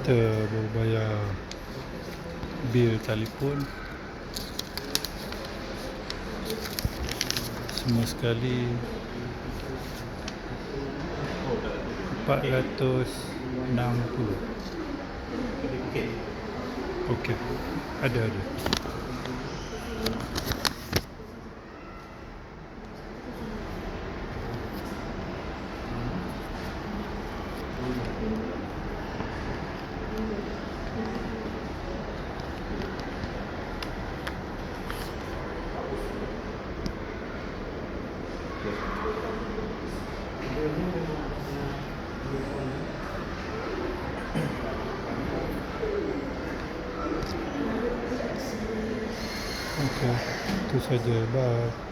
kita baru bayar bil telefon. Semua sekali 460. Okey, ada. Okey, itu saja. Bye.